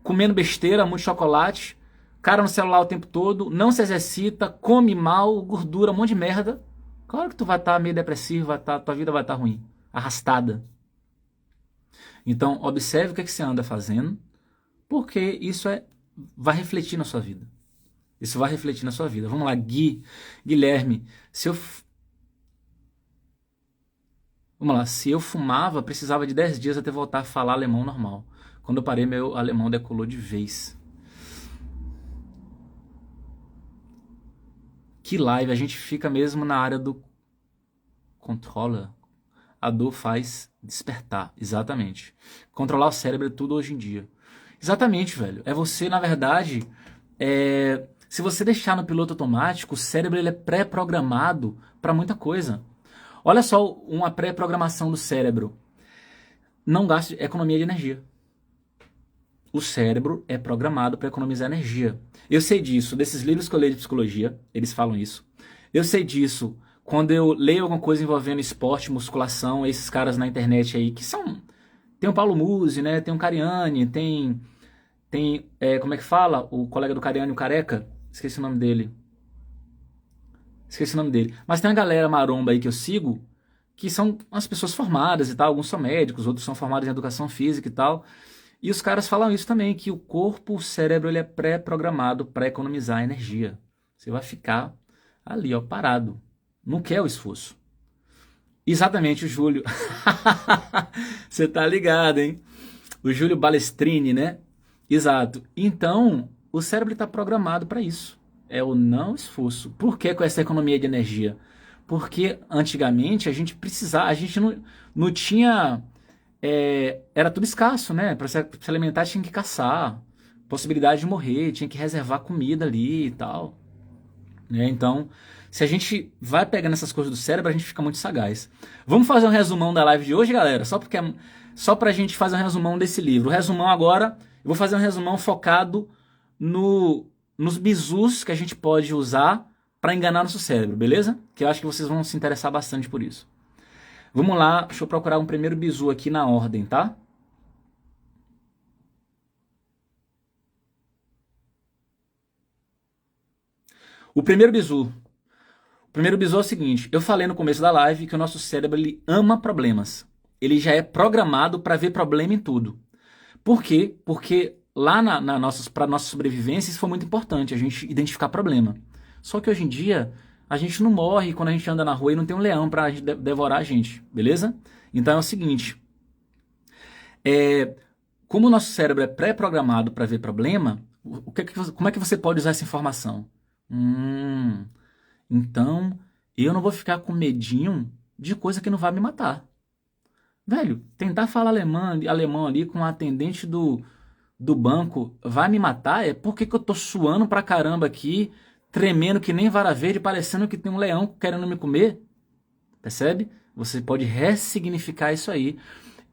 comendo besteira, muito chocolate, cara no celular o tempo todo, não se exercita, come mal, gordura, um monte de merda. Claro que tu vai estar meio depressivo, tua vida vai estar ruim, arrastada. Então, observe o que é que você anda fazendo, porque isso vai refletir na sua vida. Isso vai refletir na sua vida. Vamos lá, Guilherme, vamos lá, se eu fumava, precisava de 10 dias até voltar a falar alemão normal. Quando eu parei, meu alemão decolou de vez. Que live, a gente fica mesmo na área do controller. A dor faz despertar, exatamente. Controlar o cérebro é tudo hoje em dia. Exatamente, velho. É você, na verdade, se você deixar no piloto automático, o cérebro ele é pré-programado para muita coisa. Olha só uma pré-programação do cérebro. Não gaste economia de energia. O cérebro é programado para economizar energia. Eu sei disso, desses livros que eu leio de psicologia, eles falam isso. Eu sei disso quando eu leio alguma coisa envolvendo esporte, musculação, esses caras na internet aí, que são... Tem o Paulo Musi, né? Tem o Cariani, tem como é que fala? O colega do Cariani, o Careca. Esqueci o nome dele. Mas tem uma galera maromba aí que eu sigo, que são umas pessoas formadas e tal. Alguns são médicos, outros são formados em educação física e tal. E os caras falam isso também, que o corpo, o cérebro, ele é pré-programado para economizar energia. Você vai ficar ali, ó, parado. Não quer o esforço. Exatamente, o Júlio. Você tá ligado, hein? O Júlio Balestrini, né? Exato. Então, o cérebro está programado para isso. É o não esforço. Por que com essa economia de energia? Porque antigamente a gente não tinha... era tudo escasso, né? Para se alimentar tinha que caçar. Possibilidade de morrer, tinha que reservar comida ali e tal. Né? Então, se a gente vai pegando essas coisas do cérebro, a gente fica muito sagaz. Vamos fazer um resumão da live de hoje, galera? Só pra gente fazer um resumão desse livro. O resumão agora, eu vou fazer um resumão focado nos bizus que a gente pode usar para enganar nosso cérebro, beleza? Que eu acho que vocês vão se interessar bastante por isso. Vamos lá, deixa eu procurar um primeiro bizu aqui na ordem, tá? O primeiro bizu é o seguinte, eu falei no começo da live que o nosso cérebro ele ama problemas. Ele já é programado para ver problema em tudo. Por quê? Porque lá para nossa sobrevivência, isso foi muito importante, a gente identificar problema. Só que hoje em dia, a gente não morre quando a gente anda na rua e não tem um leão para devorar a gente, beleza? Então é o seguinte, como o nosso cérebro é pré-programado para ver problema, como é que você pode usar essa informação? Então eu não vou ficar com medinho de coisa que não vai me matar. Velho, tentar falar alemão ali com a atendente do banco vai me matar? É porque que eu tô suando pra caramba aqui, tremendo que nem vara verde, parecendo que tem um leão querendo me comer? Percebe? Você pode ressignificar isso aí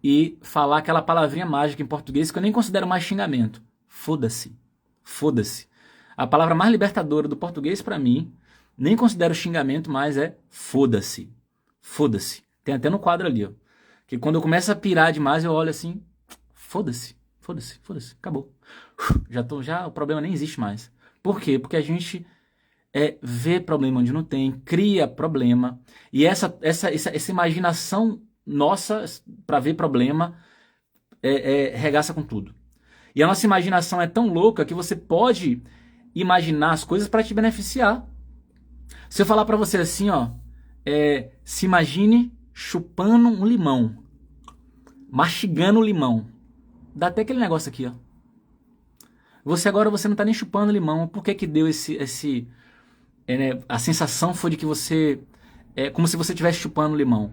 e falar aquela palavrinha mágica em português que eu nem considero mais xingamento. Foda-se. Foda-se. A palavra mais libertadora do português pra mim, nem considero xingamento, mas é foda-se. Foda-se. Tem até no quadro ali, ó. Que quando eu começo a pirar demais, eu olho assim, foda-se, foda-se, foda-se, acabou. Já o problema nem existe mais. Por quê? Porque a gente vê problema onde não tem, cria problema, e essa imaginação nossa para ver problema regaça com tudo. E a nossa imaginação é tão louca que você pode imaginar as coisas para te beneficiar. Se eu falar para você assim, ó, se imagine chupando um limão, mastigando o limão. Dá até aquele negócio aqui, ó. Você não tá nem chupando limão. Por que que deu a sensação foi de que você como se você estivesse chupando limão?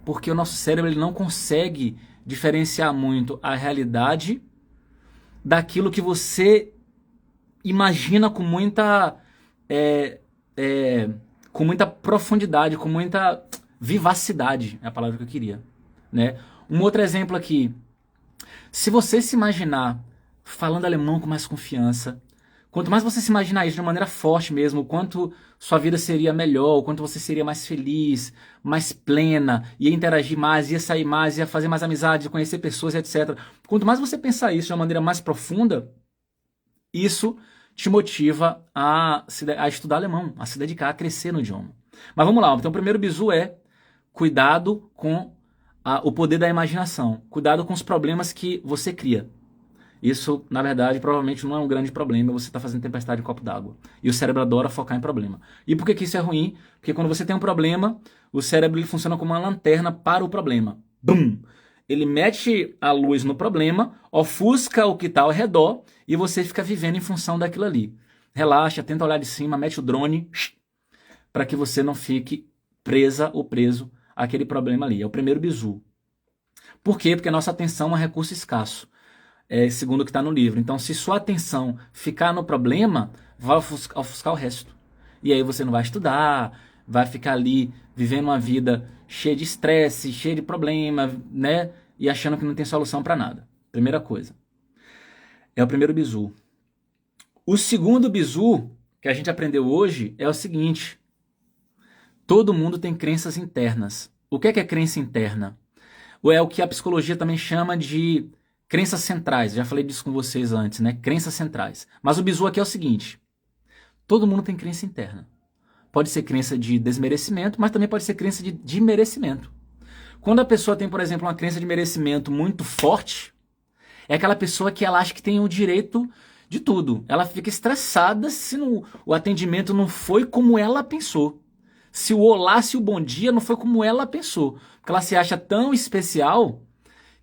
Porque o nosso cérebro ele não consegue diferenciar muito a realidade daquilo que você imagina com muita profundidade, com muita vivacidade, é a palavra que eu queria, né? Um outro exemplo aqui. Se você se imaginar falando alemão com mais confiança, quanto mais você se imaginar isso de uma maneira forte mesmo, o quanto sua vida seria melhor, o quanto você seria mais feliz, mais plena, ia interagir mais, ia sair mais, ia fazer mais amizade, conhecer pessoas, etc. Quanto mais você pensar isso de uma maneira mais profunda, isso te motiva a estudar alemão, a se dedicar, a crescer no idioma. Mas vamos lá, então o primeiro bizu é cuidado com o poder da imaginação. Cuidado com os problemas que você cria. Isso, na verdade, provavelmente não é um grande problema. Você está fazendo tempestade em copo d'água. E o cérebro adora focar em problema. E por que isso é ruim? Porque quando você tem um problema, o cérebro ele funciona como uma lanterna para o problema. Bum! Ele mete a luz no problema, ofusca o que está ao redor e você fica vivendo em função daquilo ali. Relaxa, tenta olhar de cima, mete o drone para que você não fique presa ou preso àquele problema ali. É o primeiro bizu. Por quê? Porque a nossa atenção é um recurso escasso, segundo o que está no livro. Então, se sua atenção ficar no problema, vai ofuscar o resto. E aí você não vai estudar, vai ficar ali vivendo uma vida cheia de estresse, cheia de problema, né? E achando que não tem solução para nada. Primeira coisa. É o primeiro bizu. O segundo bizu que a gente aprendeu hoje é o seguinte. Todo mundo tem crenças internas. O que é crença interna? Ou é o que a psicologia também chama de crenças centrais. Já falei disso com vocês antes, né? Crenças centrais. Mas o bizu aqui é o seguinte. Todo mundo tem crença interna. Pode ser crença de desmerecimento, mas também pode ser crença de merecimento. Quando a pessoa tem, por exemplo, uma crença de merecimento muito forte, é aquela pessoa que ela acha que tem o direito de tudo. Ela fica estressada se o atendimento não foi como ela pensou. Se o olá, se o bom dia não foi como ela pensou. Porque ela se acha tão especial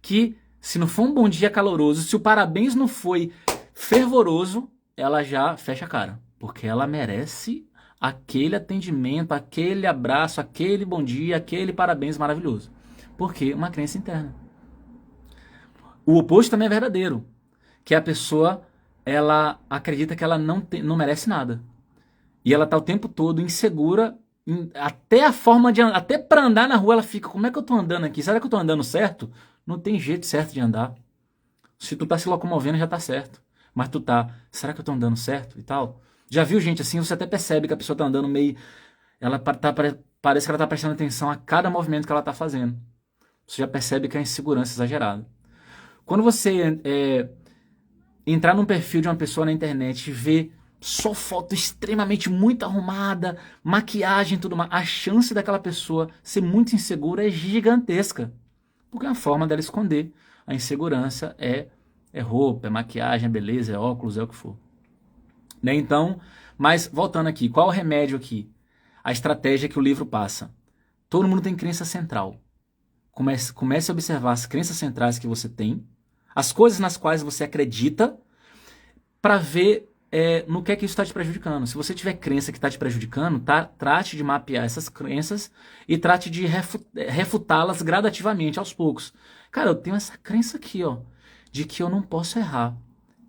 que se não for um bom dia caloroso, se o parabéns não foi fervoroso, ela já fecha a cara. Porque ela merece aquele atendimento, aquele abraço, aquele bom dia, aquele parabéns maravilhoso. Porque uma crença interna. O oposto também é verdadeiro. Que a pessoa, ela acredita que ela não merece nada. E ela está o tempo todo insegura. Até a forma de andar, até para andar na rua ela fica, como é que eu tô andando aqui? Será que eu tô andando certo? Não tem jeito certo de andar. Se tu tá se locomovendo já tá certo. Mas tu tá, será que eu tô andando certo e tal? Já viu gente assim, você até percebe que a pessoa tá andando meio, parece que ela tá prestando atenção a cada movimento que ela tá fazendo. Você já percebe que é insegurança exagerada. Quando você entrar num perfil de uma pessoa na internet e ver só foto extremamente muito arrumada, maquiagem e tudo mais, a chance daquela pessoa ser muito insegura é gigantesca. Porque a forma dela esconder a insegurança é É roupa, é maquiagem, é beleza, é óculos, é o que for. Né? Então, mas voltando aqui, qual o remédio aqui? A estratégia que o livro passa. Todo mundo tem crença central. Comece a observar as crenças centrais que você tem, as coisas nas quais você acredita, para ver no que é que isso está te prejudicando. Se você tiver crença que está te prejudicando, trate de mapear essas crenças e trate de refutá-las gradativamente, aos poucos. Cara, eu tenho essa crença aqui, ó, de que eu não posso errar.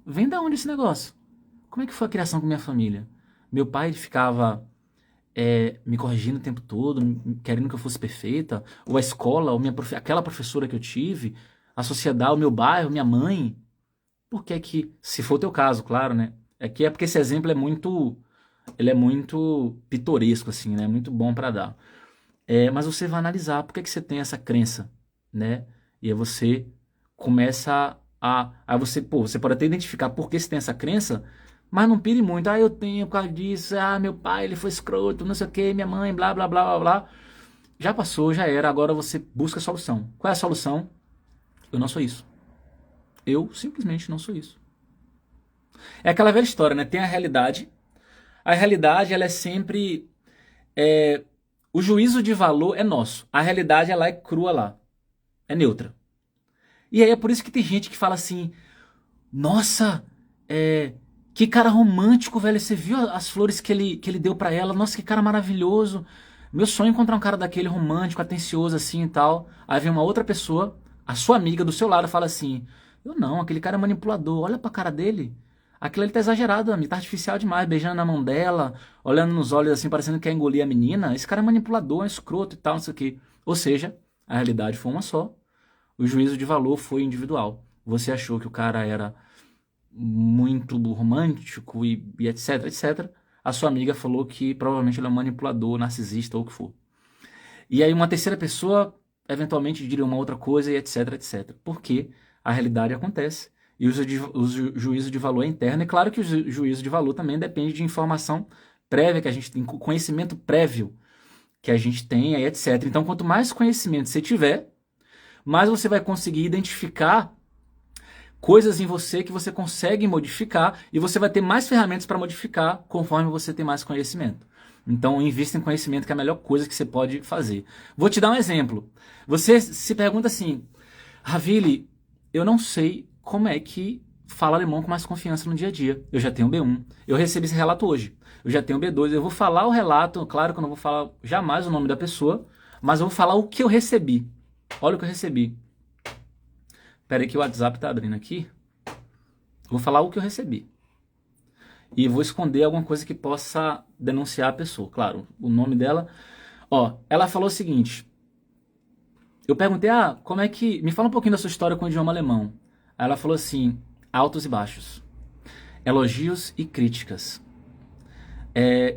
Vem da onde esse negócio? Como é que foi a criação com minha família? Meu pai ficava me corrigindo o tempo todo, querendo que eu fosse perfeita, ou a escola, ou aquela professora que eu tive, a sociedade, o meu bairro, minha mãe. Por que que, se for o teu caso, claro, né? É porque esse exemplo ele é muito pitoresco, assim, né? Muito bom para dar. Mas você vai analisar por que que você tem essa crença, né? E aí você começa aí você pode até identificar por que você tem essa crença, mas não pire muito. Ah, eu tenho por causa disso. Ah, meu pai, ele foi escroto, não sei o que, minha mãe, blá, blá, blá, blá, blá. Já passou, já era. Agora você busca a solução. Qual é a solução? Eu não sou isso. Eu simplesmente não sou isso. É aquela velha história, né? Tem a realidade. A realidade, ela é sempre. é, o juízo de valor é nosso. A realidade, ela é crua lá. É neutra. E aí é por isso que tem gente que fala assim: nossa, que cara romântico, velho. Você viu as flores que ele deu pra ela? Nossa, que cara maravilhoso. Meu sonho é encontrar um cara daquele romântico, atencioso assim e tal. Aí vem uma outra pessoa, a sua amiga do seu lado, fala assim: eu não, aquele cara é manipulador. Olha pra cara dele. Aquilo ali tá exagerado, amigo, tá artificial demais, beijando na mão dela, olhando nos olhos assim, parecendo que quer engolir a menina. Esse cara é manipulador, é escroto e tal, não sei o quê. Ou seja, a realidade foi uma só. O juízo de valor foi individual. Você achou que o cara era muito romântico e etc, etc. A sua amiga falou que provavelmente ele é um manipulador, narcisista ou o que for. E aí uma terceira pessoa eventualmente diria uma outra coisa e etc, etc. Porque a realidade acontece. E o juízo de valor é interno. É claro que o juízo de valor também depende de informação prévia que a gente tem, conhecimento prévio que a gente tem, e etc. Então, quanto mais conhecimento você tiver, mais você vai conseguir identificar coisas em você que você consegue modificar e você vai ter mais ferramentas para modificar conforme você tem mais conhecimento. Então, invista em conhecimento, que é a melhor coisa que você pode fazer. Vou te dar um exemplo. Você se pergunta assim: Ravili, eu não sei como é que fala alemão com mais confiança no dia a dia. Eu já tenho B1. Eu recebi esse relato hoje. Eu já tenho B2. Eu vou falar o relato, claro que eu não vou falar jamais o nome da pessoa, mas eu vou falar o que eu recebi. Olha o que eu recebi. Espera aí que o WhatsApp está abrindo aqui. Vou falar o que eu recebi. E vou esconder alguma coisa que possa denunciar a pessoa. Claro, o nome dela. Ó, ela falou o seguinte. Eu perguntei, como é que... Me fala um pouquinho da sua história com o idioma alemão. Aí ela falou assim, altos e baixos. Elogios e críticas.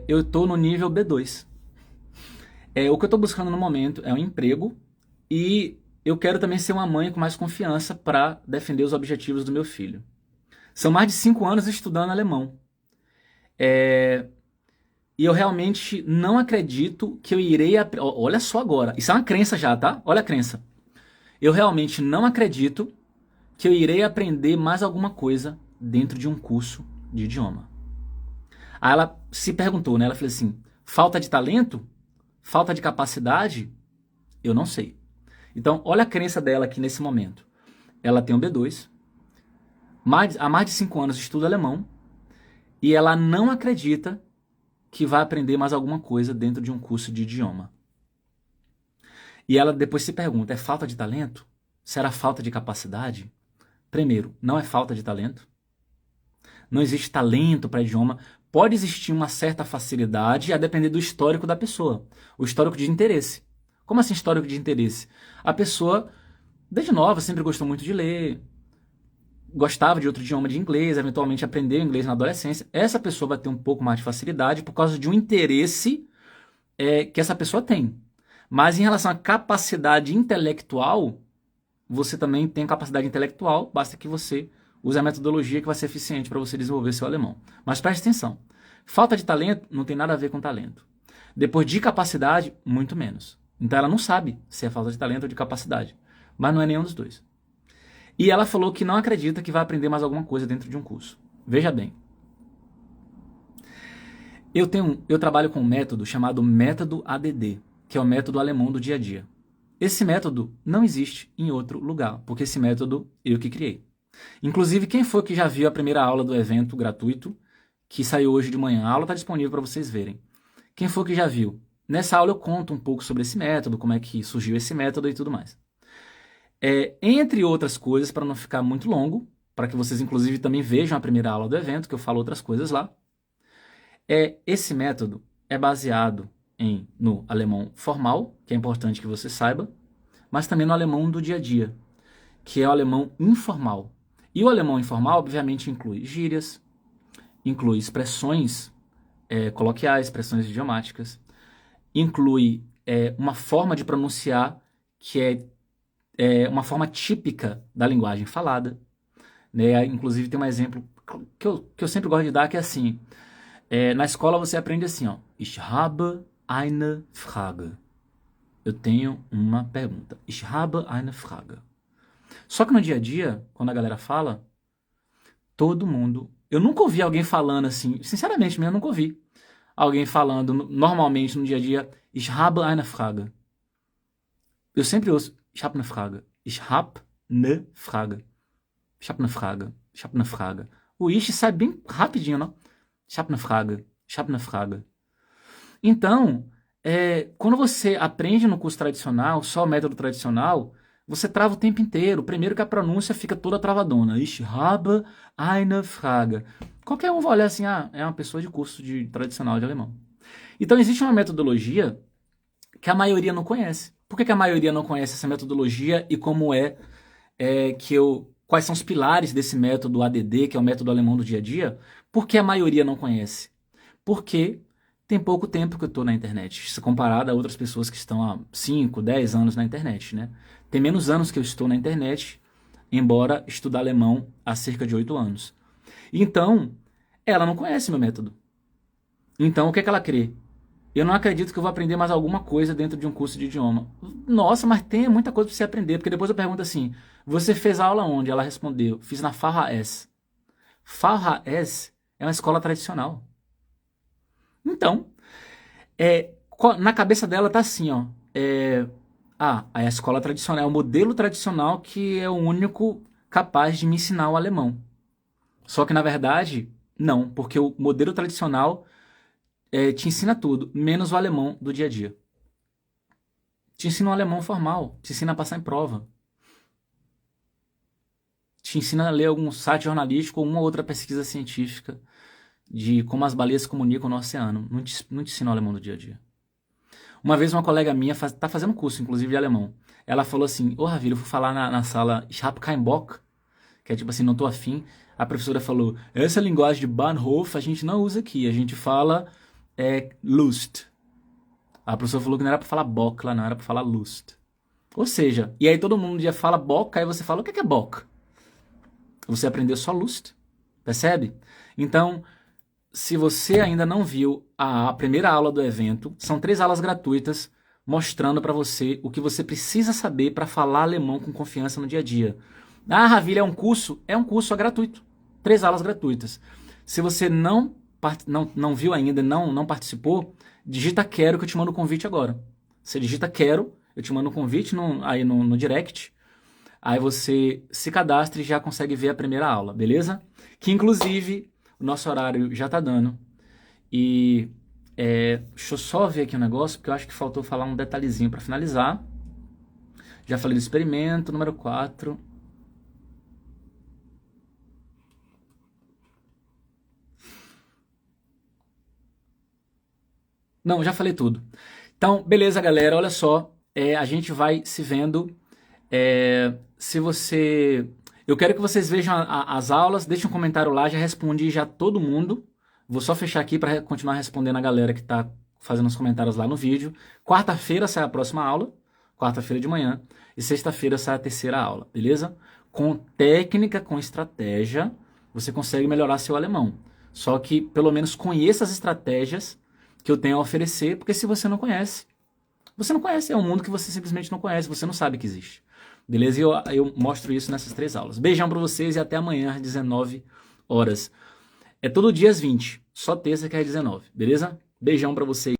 Eu estou no nível B2. O que eu estou buscando no momento é um emprego e eu quero também ser uma mãe com mais confiança para defender os objetivos do meu filho. São mais de 5 anos estudando alemão. E eu realmente não acredito que eu irei... Olha só agora, isso é uma crença já, tá? Olha a crença. Eu realmente não acredito que eu irei aprender mais alguma coisa dentro de um curso de idioma. Aí ela se perguntou, né? Ela falou assim, falta de talento? Falta de capacidade? Eu não sei. Então, olha a crença dela aqui nesse momento. Ela tem um B2, há mais de 5 anos estuda alemão, e ela não acredita que vai aprender mais alguma coisa dentro de um curso de idioma. E ela depois se pergunta, é falta de talento? Será falta de capacidade? Primeiro, não é falta de talento. Não existe talento para idioma. Pode existir uma certa facilidade a depender do histórico da pessoa. O histórico de interesse. Como assim histórico de interesse? A pessoa, desde nova, sempre gostou muito de ler, gostava de outro idioma de inglês, eventualmente aprendeu inglês na adolescência. Essa pessoa vai ter um pouco mais de facilidade por causa de um interesse que essa pessoa tem. Mas em relação à capacidade intelectual, você também tem capacidade intelectual, basta que você use a metodologia que vai ser eficiente para você desenvolver seu alemão. Mas preste atenção, falta de talento não tem nada a ver com talento. Depois de capacidade, muito menos. Então ela não sabe se é falta de talento ou de capacidade, mas não é nenhum dos dois. E ela falou que não acredita que vai aprender mais alguma coisa dentro de um curso. Veja bem, eu trabalho com um método chamado método ADD, que é o método alemão do dia a dia. Esse método não existe em outro lugar, porque esse método eu que criei. Inclusive, quem foi que já viu a primeira aula do evento gratuito, que saiu hoje de manhã? A aula está disponível para vocês verem. Quem foi que já viu? Nessa aula eu conto um pouco sobre esse método, como é que surgiu esse método e tudo mais. Entre outras coisas, para não ficar muito longo, para que vocês inclusive também vejam a primeira aula do evento, que eu falo outras coisas lá, esse método é baseado no alemão formal, que é importante que você saiba, mas também no alemão do dia a dia, que é o alemão informal. E o alemão informal, obviamente, inclui gírias, inclui expressões coloquiais, expressões idiomáticas, inclui uma forma de pronunciar que é uma forma típica da linguagem falada. Né? Inclusive tem um exemplo que eu sempre gosto de dar, que é assim, na escola você aprende assim, ó, Ich habe eine Frage. Eu tenho uma pergunta. Ich habe eine Frage. Só que no dia a dia, quando a galera fala, todo mundo... Eu nunca ouvi alguém falando assim, sinceramente mesmo, eu nunca ouvi alguém falando normalmente no dia a dia, Ich habe eine Frage. Eu sempre ouço, Ich habe eine Frage. Ich habe eine Frage. Ich habe eine Frage. Ich habe eine Frage. O Ich sai bem rapidinho, não? Ich habe eine Frage. Ich habe eine Frage. Então, quando você aprende no curso tradicional, só o método tradicional, você trava o tempo inteiro. Primeiro que a pronúncia fica toda travadona. Ich habe eine Frage. Qualquer um vai olhar assim, é uma pessoa de curso tradicional de alemão. Então existe uma metodologia que a maioria não conhece. Por que a maioria não conhece essa metodologia e como quais são os pilares desse método ADD, que é o método alemão do dia a dia? Por que a maioria não conhece? Porque tem pouco tempo que eu estou na internet, se comparado a outras pessoas que estão há 5, 10 anos na internet, né? Tem menos anos que eu estou na internet, embora estudo alemão há cerca de 8 anos. Então, ela não conhece meu método. Então, o que ela crê? Eu não acredito que eu vou aprender mais alguma coisa dentro de um curso de idioma. Nossa, mas tem muita coisa para você aprender, porque depois eu pergunto assim, você fez aula onde? Ela respondeu, fiz na VHS. VHS é uma escola tradicional. Então, na cabeça dela tá assim, ó, a escola tradicional é o modelo tradicional que é o único capaz de me ensinar o alemão. Só que, na verdade, não, porque o modelo tradicional te ensina tudo, menos o alemão do dia a dia. Te ensina o alemão formal, te ensina a passar em prova. Te ensina a ler algum site jornalístico ou uma outra pesquisa científica de como as baleias se comunicam no oceano. Não te ensina o alemão do dia a dia. Uma vez uma colega minha tá fazendo curso, inclusive, de alemão. Ela falou assim, Ravile, eu fui falar na sala Ich hab kein Bock, que é tipo assim, não tô afim. A professora falou, essa linguagem de Bahnhof a gente não usa aqui, a gente fala Lust. A professora falou que não era pra falar Bock lá, não, era pra falar Lust. Ou seja, e aí todo mundo já fala Bock, aí você fala, o que é Bock? Você aprendeu só Lust, percebe? Então, se você ainda não viu a primeira aula do evento, são 3 aulas gratuitas mostrando para você o que você precisa saber para falar alemão com confiança no dia a dia. Ravile, é um curso? É um curso gratuito. 3 aulas gratuitas. Se você não viu ainda, não participou, digita quero que eu te mando o convite agora. Você digita quero, eu te mando o convite aí no direct. Aí você se cadastra e já consegue ver a primeira aula, beleza? Que inclusive o nosso horário já tá dando. E deixa eu só ver aqui um negócio, porque eu acho que faltou falar um detalhezinho para finalizar. Já falei do experimento, número 4. Não, já falei tudo. Então, beleza, galera, olha só. A gente vai se vendo. Eu quero que vocês vejam as aulas, deixem um comentário lá, já respondi já todo mundo. Vou só fechar aqui para continuar respondendo a galera que está fazendo os comentários lá no vídeo. Quarta-feira sai a próxima aula, quarta-feira de manhã, e sexta-feira sai a terceira aula, beleza? Com técnica, com estratégia, você consegue melhorar seu alemão. Só que pelo menos conheça as estratégias que eu tenho a oferecer, porque se você não conhece, é um mundo que você simplesmente não conhece, você não sabe que existe. beleza? E eu mostro isso nessas 3 aulas. Beijão pra vocês e até amanhã às 19 horas. É todo dia às 20, só terça que é às 19, beleza? Beijão pra vocês.